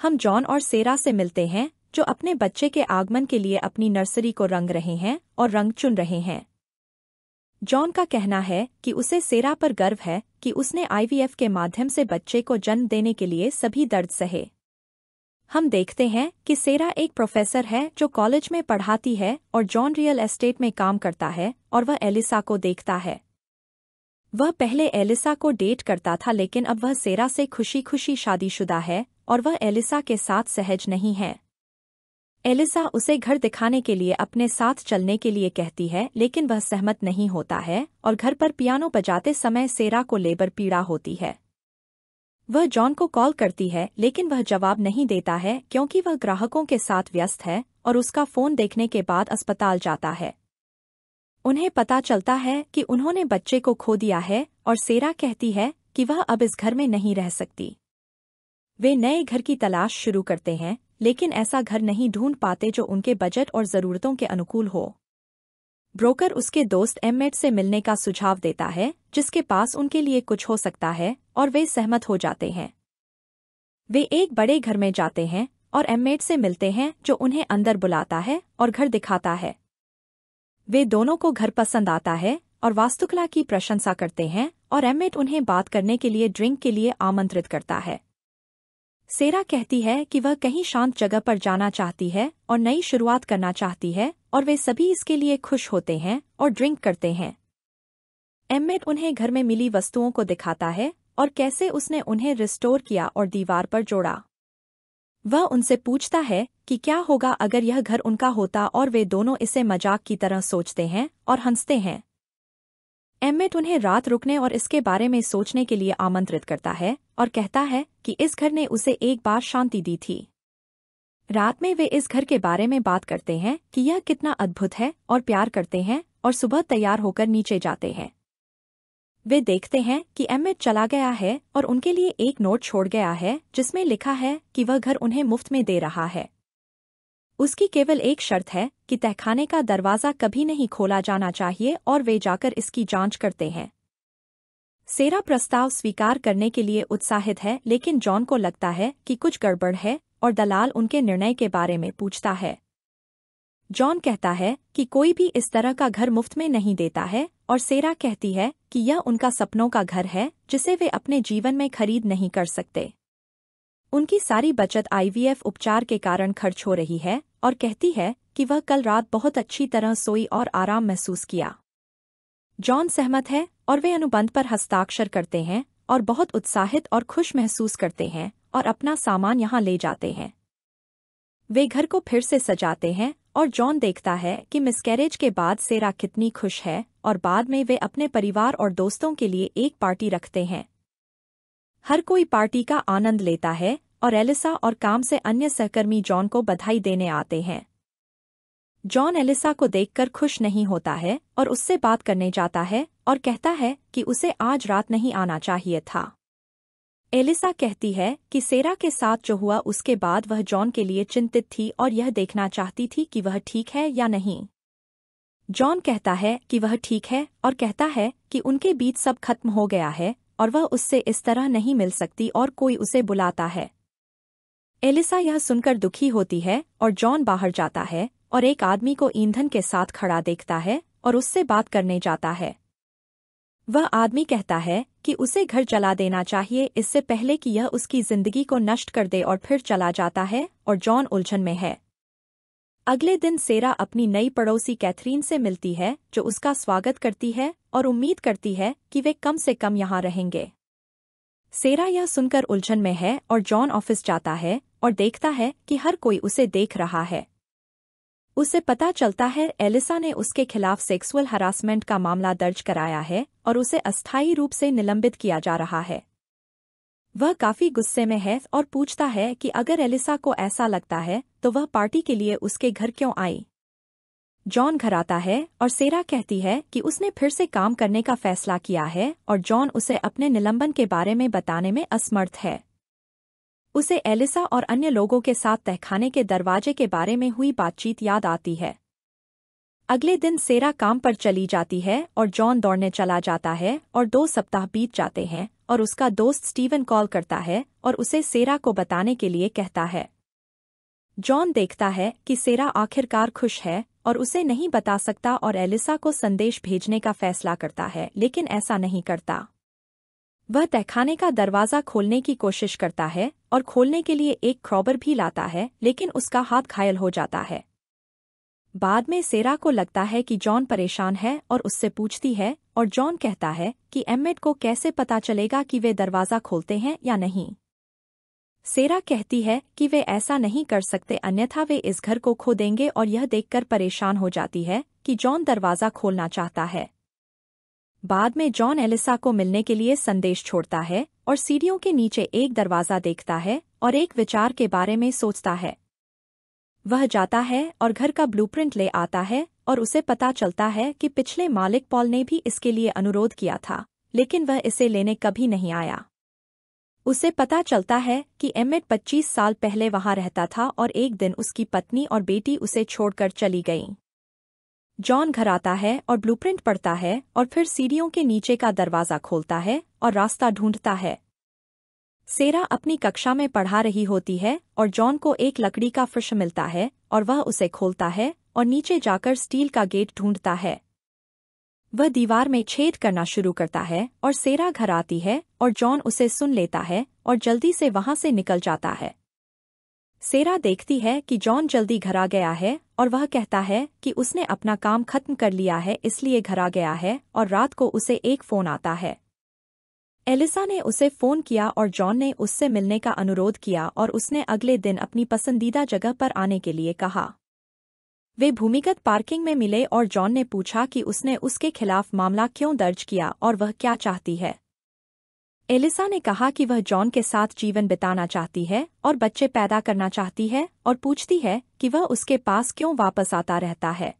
हम जॉन और सेरा से मिलते हैं, जो अपने बच्चे के आगमन के लिए अपनी नर्सरी को रंग रहे हैं और रंग चुन रहे हैं। जॉन का कहना है कि उसे सेरा पर गर्व है कि उसने आईवीएफ के माध्यम से बच्चे को जन्म देने के लिए सभी दर्द सहे। हम देखते हैं कि सेरा एक प्रोफेसर है जो कॉलेज में पढ़ाती है और जॉन रियल एस्टेट में काम करता है और वह एलिसा को देखता है। वह पहले एलिसा को डेट करता था, लेकिन अब वह सेरा से खुशी खुशी शादीशुदा है और वह एलिसा के साथ सहज नहीं है। एलिसा उसे घर दिखाने के लिए अपने साथ चलने के लिए कहती है, लेकिन वह सहमत नहीं होता है और घर पर पियानो बजाते समय सेरा को लेबर पीड़ा होती है। वह जॉन को कॉल करती है, लेकिन वह जवाब नहीं देता है क्योंकि वह ग्राहकों के साथ व्यस्त है और उसका फ़ोन देखने के बाद अस्पताल जाता है। उन्हें पता चलता है कि उन्होंने बच्चे को खो दिया है और सेरा कहती है कि वह अब इस घर में नहीं रह सकती। वे नए घर की तलाश शुरू करते हैं, लेकिन ऐसा घर नहीं ढूंढ पाते जो उनके बजट और ज़रूरतों के अनुकूल हो। ब्रोकर उसके दोस्त एम्मेट से मिलने का सुझाव देता है, जिसके पास उनके लिए कुछ हो सकता है, और वे सहमत हो जाते हैं। वे एक बड़े घर में जाते हैं और एम्मेट से मिलते हैं, जो उन्हें अंदर बुलाता है और घर दिखाता है। वे दोनों को घर पसंद आता है और वास्तुकला की प्रशंसा करते हैं और एम्मेट उन्हें बात करने के लिए ड्रिंक के लिए आमंत्रित करता है। सेरा कहती है कि वह कहीं शांत जगह पर जाना चाहती है और नई शुरुआत करना चाहती है, और वे सभी इसके लिए खुश होते हैं और ड्रिंक करते हैं। एम्मेट उन्हें घर में मिली वस्तुओं को दिखाता है और कैसे उसने उन्हें रिस्टोर किया और दीवार पर जोड़ा। वह उनसे पूछता है कि क्या होगा अगर यह घर उनका होता, और वे दोनों इसे मजाक की तरह सोचते हैं और हंसते हैं। एम्मेट उन्हें रात रुकने और इसके बारे में सोचने के लिए आमंत्रित करता है और कहता है कि इस घर ने उसे एक बार शांति दी थी। रात में वे इस घर के बारे में बात करते हैं कि यह कितना अद्भुत है और प्यार करते हैं, और सुबह तैयार होकर नीचे जाते हैं। वे देखते हैं कि एम्मेट चला गया है और उनके लिए एक नोट छोड़ गया है, जिसमें लिखा है कि वह घर उन्हें मुफ्त में दे रहा है। उसकी केवल एक शर्त है कि तहखाने का दरवाज़ा कभी नहीं खोला जाना चाहिए, और वे जाकर इसकी जांच करते हैं। सेरा प्रस्ताव स्वीकार करने के लिए उत्साहित है, लेकिन जॉन को लगता है कि कुछ गड़बड़ है और दलाल उनके निर्णय के बारे में पूछता है। जॉन कहता है कि कोई भी इस तरह का घर मुफ्त में नहीं देता है, और सेरा कहती है कि यह उनका सपनों का घर है जिसे वे अपने जीवन में खरीद नहीं कर सकते। उनकी सारी बचत आईवीएफ उपचार के कारण खर्च हो रही है, और कहती है कि वह कल रात बहुत अच्छी तरह सोई और आराम महसूस किया। जॉन सहमत है और वे अनुबंध पर हस्ताक्षर करते हैं और बहुत उत्साहित और खुश महसूस करते हैं और अपना सामान यहाँ ले जाते हैं। वे घर को फिर से सजाते हैं और जॉन देखता है कि मिसकैरेज के बाद सेरा कितनी खुश है, और बाद में वे अपने परिवार और दोस्तों के लिए एक पार्टी रखते हैं। हर कोई पार्टी का आनंद लेता है और एलिसा और काम से अन्य सहकर्मी जॉन को बधाई देने आते हैं। जॉन एलिसा को देखकर खुश नहीं होता है और उससे बात करने जाता है और कहता है कि उसे आज रात नहीं आना चाहिए था। एलिसा कहती है कि सेरा के साथ जो हुआ उसके बाद वह जॉन के लिए चिंतित थी और यह देखना चाहती थी कि वह ठीक है या नहीं। जॉन कहता है कि वह ठीक है और कहता है कि उनके बीच सब खत्म हो गया है और वह उससे इस तरह नहीं मिल सकती, और कोई उसे बुलाता है। एलिसा यह सुनकर दुखी होती है और जॉन बाहर जाता है और एक आदमी को ईंधन के साथ खड़ा देखता है और उससे बात करने जाता है। वह आदमी कहता है कि उसे घर जला देना चाहिए इससे पहले कि यह उसकी जिंदगी को नष्ट कर दे, और फिर चला जाता है और जॉन उलझन में है। अगले दिन सेरा अपनी नई पड़ोसी कैथरीन से मिलती है, जो उसका स्वागत करती है और उम्मीद करती है कि वे कम से कम यहाँ रहेंगे। सेरा यह सुनकर उलझन में है और जॉन ऑफिस जाता है और देखता है कि हर कोई उसे देख रहा है। उसे पता चलता है एलिसा ने उसके खिलाफ सेक्सुअल हरासमेंट का मामला दर्ज कराया है और उसे अस्थायी रूप से निलंबित किया जा रहा है। वह काफी गुस्से में है और पूछता है कि अगर एलिसा को ऐसा लगता है तो वह पार्टी के लिए उसके घर क्यों आई। जॉन घर आता है और सेरा कहती है कि उसने फिर से काम करने का फैसला किया है, और जॉन उसे अपने निलंबन के बारे में बताने में असमर्थ है। उसे एलिसा और अन्य लोगों के साथ तहखाने के दरवाजे के बारे में हुई बातचीत याद आती है। अगले दिन सेरा काम पर चली जाती है और जॉन दौड़ने चला जाता है और 2 सप्ताह बीत जाते हैं और उसका दोस्त स्टीवन कॉल करता है और उसे सेरा को बताने के लिए कहता है। जॉन देखता है कि सेरा आखिरकार खुश है और उसे नहीं बता सकता और एलिसा को संदेश भेजने का फैसला करता है, लेकिन ऐसा नहीं करता। वह तहखाने का दरवाज़ा खोलने की कोशिश करता है और खोलने के लिए एक क्रॉबर भी लाता है, लेकिन उसका हाथ घायल हो जाता है। बाद में सेरा को लगता है कि जॉन परेशान है और उससे पूछती है और जॉन कहता है कि एम्मेट को कैसे पता चलेगा कि वे दरवाज़ा खोलते हैं या नहीं। सेरा कहती है कि वे ऐसा नहीं कर सकते, अन्यथा वे इस घर को खो देंगे और यह देखकर परेशान हो जाती है कि जॉन दरवाज़ा खोलना चाहता है। बाद में जॉन एलिसा को मिलने के लिए संदेश छोड़ता है और सीढ़ियों के नीचे एक दरवाज़ा देखता है और एक विचार के बारे में सोचता है। वह जाता है और घर का ब्लूप्रिंट ले आता है और उसे पता चलता है कि पिछले मालिक पॉल ने भी इसके लिए अनुरोध किया था, लेकिन वह इसे लेने कभी नहीं आया। उसे पता चलता है कि एम्मेट 25 साल पहले वहां रहता था और एक दिन उसकी पत्नी और बेटी उसे छोड़कर चली गईं। जॉन घर आता है और ब्लूप्रिंट पढ़ता है और फिर सीढ़ियों के नीचे का दरवाज़ा खोलता है और रास्ता ढूंढता है। सेरा अपनी कक्षा में पढ़ा रही होती है और जॉन को एक लकड़ी का फर्श मिलता है और वह उसे खोलता है और नीचे जाकर स्टील का गेट ढूंढता है। वह दीवार में छेद करना शुरू करता है और सेरा घर आती है और जॉन उसे सुन लेता है और जल्दी से वहां से निकल जाता है। सेरा देखती है कि जॉन जल्दी घर आ गया है और वह कहता है कि उसने अपना काम खत्म कर लिया है, इसलिए घर आ गया है, और रात को उसे एक फ़ोन आता है। एलिसा ने उसे फ़ोन किया और जॉन ने उससे मिलने का अनुरोध किया और उसने अगले दिन अपनी पसंदीदा जगह पर आने के लिए कहा। वे भूमिगत पार्किंग में मिले और जॉन ने पूछा कि उसने उसके खिलाफ मामला क्यों दर्ज किया और वह क्या चाहती है। एलिसा ने कहा कि वह जॉन के साथ जीवन बिताना चाहती है और बच्चे पैदा करना चाहती है और पूछती है कि वह उसके पास क्यों वापस आता रहता है।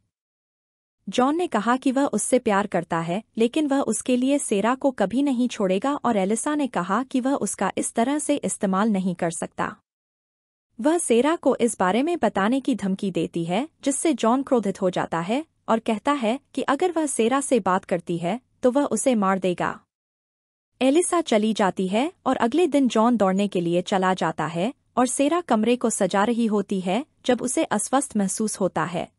जॉन ने कहा कि वह उससे प्यार करता है, लेकिन वह उसके लिए सेरा को कभी नहीं छोड़ेगा और एलिसा ने कहा कि वह उसका इस तरह से इस्तेमाल नहीं कर सकता। वह सेरा को इस बारे में बताने की धमकी देती है, जिससे जॉन क्रोधित हो जाता है और कहता है कि अगर वह सेरा से बात करती है तो वह उसे मार देगा। एलिसा चली जाती है और अगले दिन जॉन दौड़ने के लिए चला जाता है और सेरा कमरे को सजा रही होती है जब उसे अस्वस्थ महसूस होता है।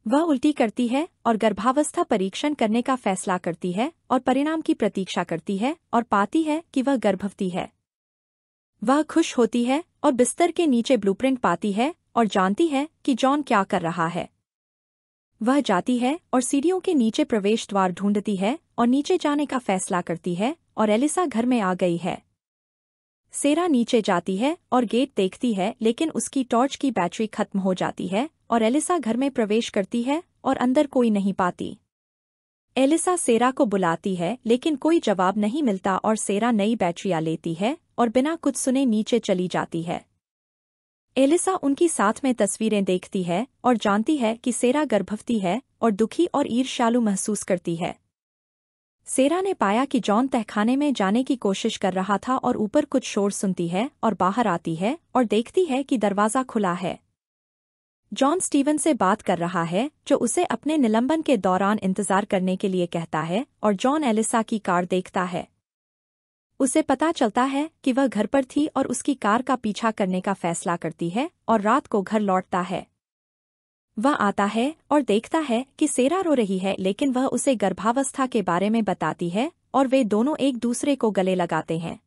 वह उल्टी करती है और गर्भावस्था परीक्षण करने का फैसला करती है और परिणाम की प्रतीक्षा करती है और पाती है कि वह गर्भवती है। वह खुश होती है और बिस्तर के नीचे ब्लूप्रिंट पाती है और जानती है कि जॉन क्या कर रहा है। वह जाती है और सीढ़ियों के नीचे प्रवेश द्वार ढूंढती है और नीचे जाने का फैसला करती है और एलिसा घर में आ गई है। सेरा नीचे जाती है और गेट देखती है, लेकिन उसकी टॉर्च की बैटरी खत्म हो जाती है और एलिसा घर में प्रवेश करती है और अंदर कोई नहीं पाती। एलिसा सेरा को बुलाती है, लेकिन कोई जवाब नहीं मिलता और सेरा नई बैटरियां लेती है और बिना कुछ सुने नीचे चली जाती है। एलिसा उनकी साथ में तस्वीरें देखती है और जानती है कि सेरा गर्भवती है और दुखी और ईर्ष्यालु महसूस करती है। सेरा ने पाया कि जॉन तहखाने में जाने की कोशिश कर रहा था और ऊपर कुछ शोर सुनती है और बाहर आती है और देखती है कि दरवाज़ा खुला है। जॉन स्टीवन से बात कर रहा है, जो उसे अपने निलंबन के दौरान इंतजार करने के लिए कहता है, और जॉन एलिसा की कार देखता है। उसे पता चलता है कि वह घर पर थी और उसकी कार का पीछा करने का फैसला करती है और रात को घर लौटता है। वह आता है और देखता है कि सेरा रो रही है, लेकिन वह उसे गर्भावस्था के बारे में बताती है और वे दोनों एक दूसरे को गले लगाते हैं।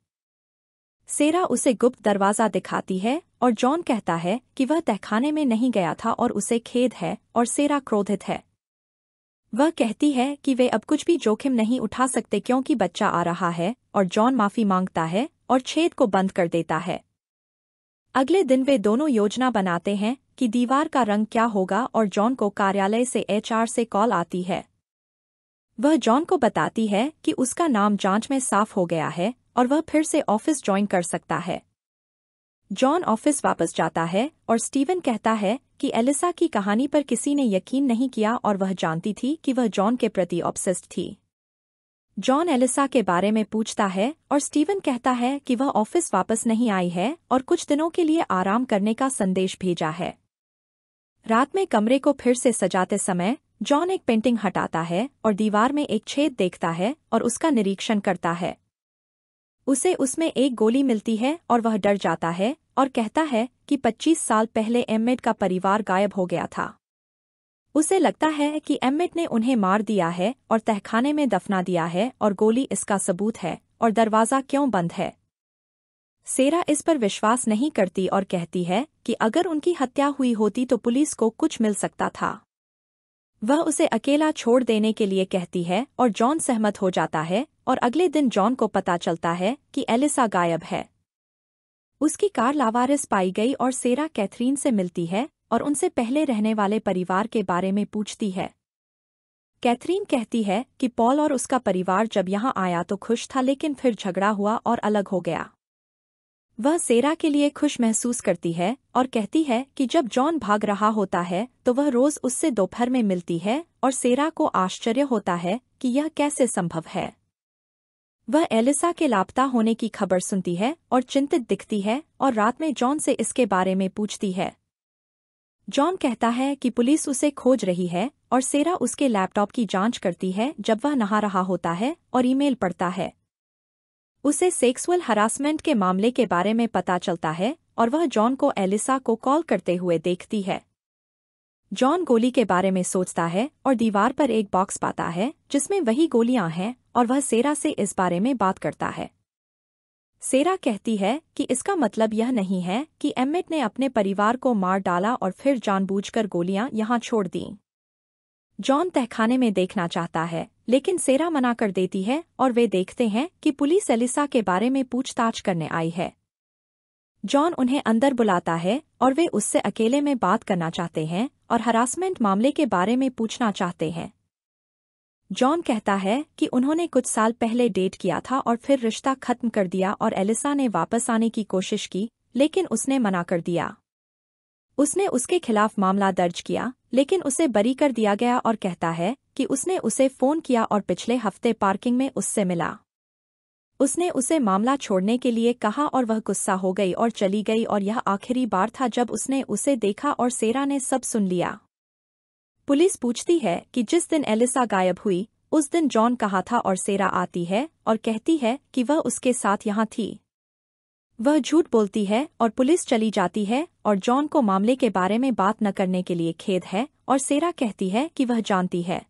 सेरा उसे गुप्त दरवाज़ा दिखाती है और जॉन कहता है कि वह तहखाने में नहीं गया था और उसे खेद है, और सेरा क्रोधित है। वह कहती है कि वे अब कुछ भी जोखिम नहीं उठा सकते क्योंकि बच्चा आ रहा है, और जॉन माफ़ी मांगता है और छेद को बंद कर देता है। अगले दिन वे दोनों योजना बनाते हैं कि दीवार का रंग क्या होगा और जॉन को कार्यालय से HR से कॉल आती है। वह जॉन को बताती है कि उसका नाम जांच में साफ हो गया है और वह फिर से ऑफिस ज्वाइन कर सकता है। जॉन ऑफिस वापस जाता है और स्टीवन कहता है कि एलिसा की कहानी पर किसी ने यकीन नहीं किया और वह जानती थी कि वह जॉन के प्रति ऑब्सेस्ड थी। जॉन एलिसा के बारे में पूछता है और स्टीवन कहता है कि वह ऑफिस वापस नहीं आई है और कुछ दिनों के लिए आराम करने का संदेश भेजा है। रात में कमरे को फिर से सजाते समय जॉन एक पेंटिंग हटाता है और दीवार में एक छेद देखता है और उसका निरीक्षण करता है। उसे उसमें एक गोली मिलती है और वह डर जाता है और कहता है कि 25 साल पहले एम्मेट का परिवार गायब हो गया था। उसे लगता है कि एम्मेट ने उन्हें मार दिया है और तहखाने में दफना दिया है और गोली इसका सबूत है और दरवाज़ा क्यों बंद है। सेरा इस पर विश्वास नहीं करती और कहती है कि अगर उनकी हत्या हुई होती तो पुलिस को कुछ मिल सकता था। वह उसे अकेला छोड़ देने के लिए कहती है और जॉन सहमत हो जाता है और अगले दिन जॉन को पता चलता है कि एलिसा गायब है। उसकी कार लावारिस पाई गई और सेरा कैथरीन से मिलती है और उनसे पहले रहने वाले परिवार के बारे में पूछती है। कैथरीन कहती है कि पॉल और उसका परिवार जब यहाँ आया तो खुश था लेकिन फिर झगड़ा हुआ और अलग हो गया। वह सेरा के लिए खुश महसूस करती है और कहती है कि जब जॉन भाग रहा होता है तो वह रोज उससे दोपहर में मिलती है और सेरा को आश्चर्य होता है कि यह कैसे संभव है। वह एलिसा के लापता होने की खबर सुनती है और चिंतित दिखती है और रात में जॉन से इसके बारे में पूछती है। जॉन कहता है कि पुलिस उसे खोज रही है और सेरा उसके लैपटॉप की जांच करती है जब वह नहा रहा होता है और ईमेल पढ़ता है। उसे सेक्सुअल हरासमेंट के मामले के बारे में पता चलता है और वह जॉन को एलिसा को कॉल करते हुए देखती है। जॉन गोली के बारे में सोचता है और दीवार पर एक बॉक्स पाता है जिसमें वही गोलियां हैं और वह सेरा से इस बारे में बात करता है। सेरा कहती है कि इसका मतलब यह नहीं है कि एम्मेट ने अपने परिवार को मार डाला और फिर जानबूझकर गोलियां यहां छोड़ दीं। जॉन तहखाने में देखना चाहता है लेकिन सेरा मना कर देती है और वे देखते हैं कि पुलिस एलिसा के बारे में पूछताछ करने आई है। जॉन उन्हें अंदर बुलाता है और वे उससे अकेले में बात करना चाहते हैं और हरासमेंट मामले के बारे में पूछना चाहते हैं। जॉन कहता है कि उन्होंने कुछ साल पहले डेट किया था और फिर रिश्ता खत्म कर दिया और एलिसा ने वापस आने की कोशिश की लेकिन उसने मना कर दिया। उसने उसके खिलाफ मामला दर्ज किया लेकिन उसे बरी कर दिया गया और कहता है कि उसने उसे फ़ोन किया और पिछले हफ्ते पार्किंग में उससे मिला। उसने उसे मामला छोड़ने के लिए कहा और वह गुस्सा हो गई और चली गई और यह आखिरी बार था जब उसने उसे देखा और सेरा ने सब सुन लिया। पुलिस पूछती है कि जिस दिन एलिसा गायब हुई उस दिन जॉन कहाँ था और सेरा आती है और कहती है कि वह उसके साथ यहाँ थी। वह झूठ बोलती है और पुलिस चली जाती है और जॉन को मामले के बारे में बात न करने के लिए खेद है और सेरा कहती है कि वह जानती है।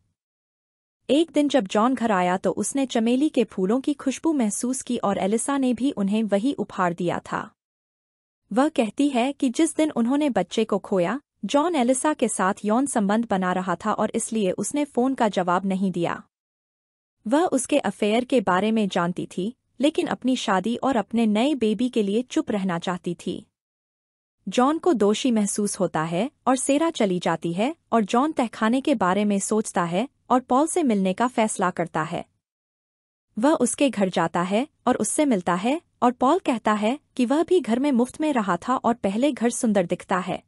एक दिन जब जॉन घर आया तो उसने चमेली के फूलों की खुशबू महसूस की और एलिसा ने भी उन्हें वही उपहार दिया था। वह कहती है कि जिस दिन उन्होंने बच्चे को खोया जॉन एलिसा के साथ यौन संबंध बना रहा था और इसलिए उसने फ़ोन का जवाब नहीं दिया। वह उसके अफेयर के बारे में जानती थी लेकिन अपनी शादी और अपने नए बेबी के लिए चुप रहना चाहती थी। जॉन को दोषी महसूस होता है और सेरा चली जाती है और जॉन तहखाने के बारे में सोचता है और पॉल से मिलने का फैसला करता है। वह उसके घर जाता है और उससे मिलता है और पॉल कहता है कि वह भी घर में मुफ्त में रहा था और पहले घर सुंदर दिखता है।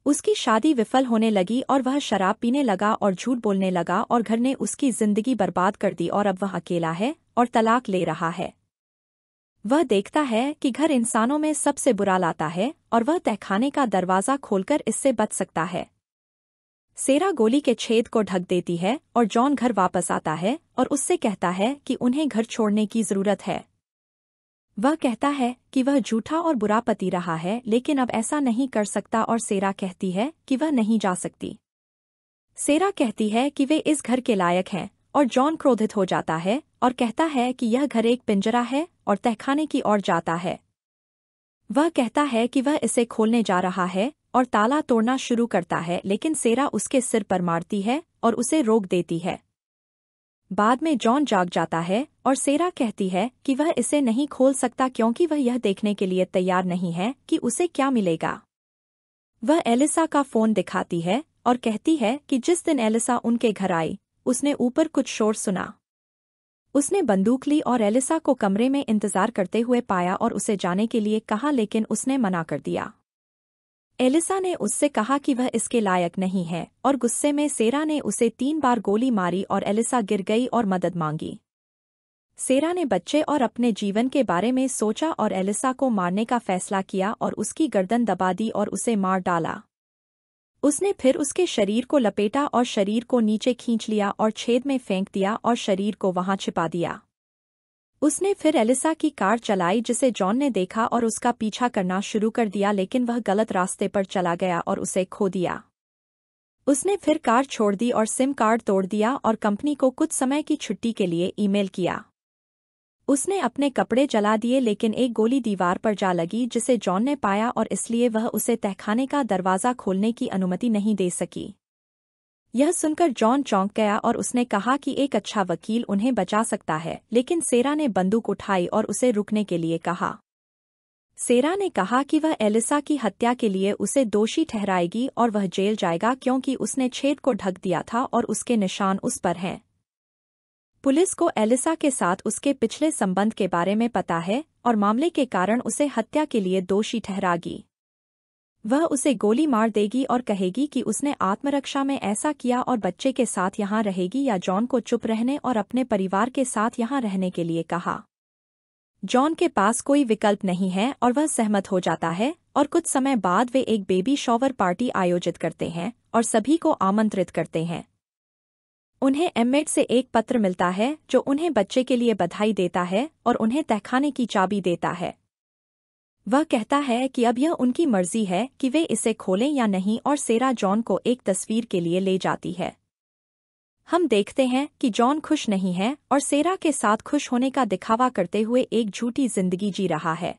उसकी शादी विफल होने लगी और वह शराब पीने लगा और झूठ बोलने लगा और घर ने उसकी जिंदगी बर्बाद कर दी और अब वह अकेला है और तलाक ले रहा है। वह देखता है कि घर इंसानों में सबसे बुरा लाता है और वह तहखाने का दरवाज़ा खोलकर इससे बच सकता है। सेरा गोली के छेद को ढक देती है और जॉन घर वापस आता है और उससे कहता है कि उन्हें घर छोड़ने की ज़रूरत है। वह कहता है कि वह झूठा और बुरा पति रहा है लेकिन अब ऐसा नहीं कर सकता और सेरा कहती है कि वह नहीं जा सकती। सेरा कहती है कि वे इस घर के लायक हैं और जॉन क्रोधित हो जाता है और कहता है कि यह घर एक पिंजरा है और तहखाने की ओर जाता है। वह कहता है कि वह इसे खोलने जा रहा है और ताला तोड़ना शुरू करता है लेकिन सेरा उसके सिर पर मारती है और उसे रोक देती है। बाद में जॉन जाग जाता है और सेरा कहती है कि वह इसे नहीं खोल सकता क्योंकि वह यह देखने के लिए तैयार नहीं है कि उसे क्या मिलेगा। वह एलिसा का फ़ोन दिखाती है और कहती है कि जिस दिन एलिसा उनके घर आई उसने ऊपर कुछ शोर सुना। उसने बंदूक ली और एलिसा को कमरे में इंतजार करते हुए पाया और उसे जाने के लिए कहा लेकिन उसने मना कर दिया। एलिसा ने उससे कहा कि वह इसके लायक नहीं है और गुस्से में सेरा ने उसे 3 बार गोली मारी और एलिसा गिर गई और मदद मांगी। सेरा ने बच्चे और अपने जीवन के बारे में सोचा और एलिसा को मारने का फैसला किया और उसकी गर्दन दबा दी और उसे मार डाला। उसने फिर उसके शरीर को लपेटा और शरीर को नीचे खींच लिया और छेद में फेंक दिया और शरीर को वहां छिपा दिया। उसने फिर एलिसा की कार चलाई जिसे जॉन ने देखा और उसका पीछा करना शुरू कर दिया, लेकिन वह गलत रास्ते पर चला गया और उसे खो दिया। उसने फिर कार छोड़ दी और सिम कार्ड तोड़ दिया और कंपनी को कुछ समय की छुट्टी के लिए ईमेल किया। उसने अपने कपड़े जला दिए, लेकिन एक गोली दीवार पर जा लगी जिसे जॉन ने पाया और इसलिए वह उसे तहखाने का दरवाज़ा खोलने की अनुमति नहीं दे सकी। यह सुनकर जॉन चौंक गया और उसने कहा कि एक अच्छा वकील उन्हें बचा सकता है, लेकिन सेरा ने बंदूक उठाई और उसे रुकने के लिए कहा। सेरा ने कहा कि वह एलिसा की हत्या के लिए उसे दोषी ठहराएगी और वह जेल जाएगा क्योंकि उसने छेद को ढक दिया था और उसके निशान उस पर हैं। पुलिस को एलिसा के साथ उसके पिछले संबंध के बारे में पता है और मामले के कारण उसे हत्या के लिए दोषी ठहरागी। वह उसे गोली मार देगी और कहेगी कि उसने आत्मरक्षा में ऐसा किया और बच्चे के साथ यहाँ रहेगी या जॉन को चुप रहने और अपने परिवार के साथ यहाँ रहने के लिए कहा। जॉन के पास कोई विकल्प नहीं है और वह सहमत हो जाता है और कुछ समय बाद वे एक बेबी शॉवर पार्टी आयोजित करते हैं और सभी को आमंत्रित करते हैं। उन्हें एम्मेट से एक पत्र मिलता है जो उन्हें बच्चे के लिए बधाई देता है और उन्हें तहखाने की चाबी देता है। वह कहता है कि अब यह उनकी मर्जी है कि वे इसे खोलें या नहीं और सेरा जॉन को एक तस्वीर के लिए ले जाती है। हम देखते हैं कि जॉन खुश नहीं है और सेरा के साथ खुश होने का दिखावा करते हुए एक झूठी जिंदगी जी रहा है।